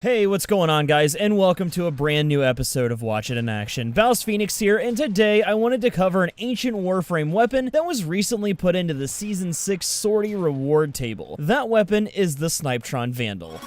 Hey, what's going on, guys, and welcome to a brand new episode of Watch It in Action. BouseFeenux here, and today I wanted to cover an ancient Warframe weapon that was recently put into the Season 6 sortie reward table. That weapon is the Snipetron Vandal.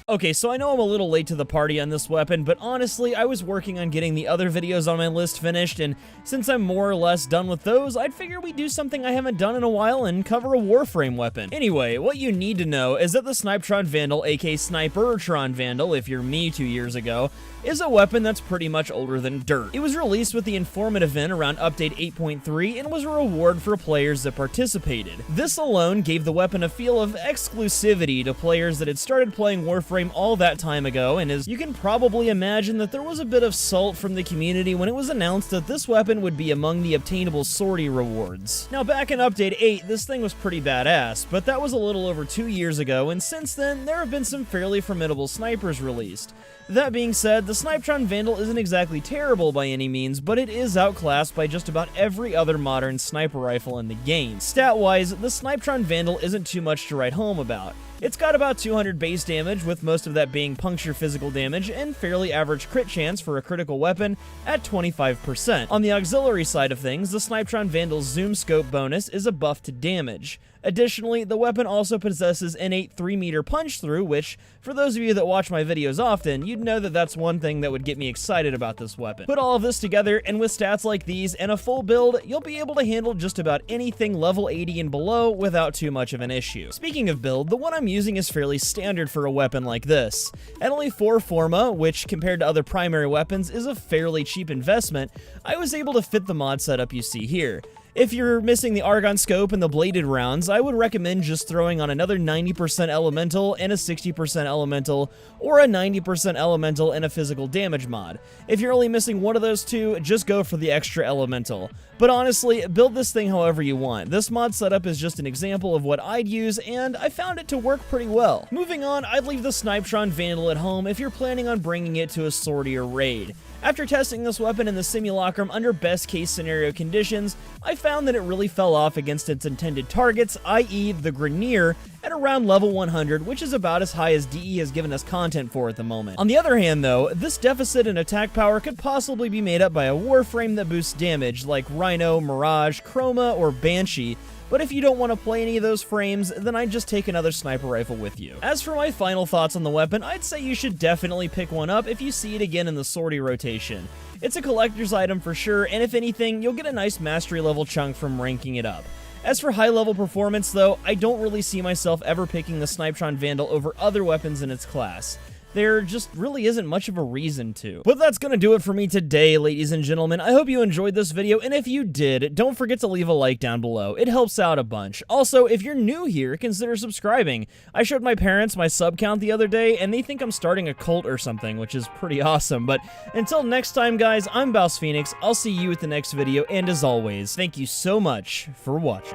Okay, so I know I'm a little late to the party on this weapon, but honestly, I was working on getting the other videos on my list finished, and since I'm more or less done with those, I'd figure we'd do something I haven't done in a while and cover a Warframe weapon. Anyway, what you need to know is that the Snipetron Vandal, aka Snipetron Vandal, if you're me 2 years ago, is a weapon that's pretty much older than dirt. It was released with the Informative event around update 8.3 and was a reward for players that participated. This alone gave the weapon a feel of exclusivity to players that had started playing Warframe all that time ago, and as you can probably imagine that there was a bit of salt from the community when it was announced that this weapon would be among the obtainable sortie rewards. Now back in update 8, this thing was pretty badass, but that was a little over 2 years ago, and since then there have been some fairly formidable snipers released. That being said, the Snipetron Vandal isn't exactly terrible by any means, but it is outclassed by just about every other modern sniper rifle in the game. Stat-wise, the Snipetron Vandal isn't too much to write home about. It's got about 200 base damage, with most of that being puncture physical damage, and fairly average crit chance for a critical weapon at 25%. On the auxiliary side of things, the Snipetron Vandal's zoom scope bonus is a buff to damage. Additionally, the weapon also possesses innate 3-meter punch-through, which, for those of you that watch my videos often, you'd know that that's one thing that would get me excited about this weapon. Put all of this together, and with stats like these and a full build, you'll be able to handle just about anything level 80 and below without too much of an issue. Speaking of build, the one I'm using is fairly standard for a weapon like this. At only 4 Forma, which compared to other primary weapons is a fairly cheap investment, I was able to fit the mod setup you see here. If you're missing the Argon Scope and the bladed rounds, I would recommend just throwing on another 90% Elemental and a 60% Elemental, or a 90% Elemental and a physical damage mod. If you're only missing one of those two, just go for the extra Elemental. But honestly, build this thing however you want. This mod setup is just an example of what I'd use, and I found it to work pretty well. Moving on, I'd leave the Snipetron Vandal at home if you're planning on bringing it to a sortie or raid. After testing this weapon in the simulacrum under best case scenario conditions, I found that it really fell off against its intended targets, i.e. the Grineer, at around level 100, which is about as high as DE has given us content for at the moment. On the other hand though, this deficit in attack power could possibly be made up by a Warframe that boosts damage, like Rhino, Mirage, Chroma, or Banshee, but if you don't want to play any of those frames, then I'd just take another sniper rifle with you. As for my final thoughts on the weapon, I'd say you should definitely pick one up if you see it again in the sortie rotation. It's a collector's item for sure, and if anything, you'll get a nice mastery level chunk from ranking it up. As for high-level performance though, I don't really see myself ever picking the Snipetron Vandal over other weapons in its class. There just really isn't much of a reason to. But that's gonna do it for me today, ladies and gentlemen. I hope you enjoyed this video, and if you did, don't forget to leave a like down below. It helps out a bunch. Also, if you're new here, consider subscribing. I showed my parents my sub count the other day, and they think I'm starting a cult or something, which is pretty awesome. But until next time, guys, I'm BouseFeenux. I'll see you at the next video, and as always, thank you so much for watching.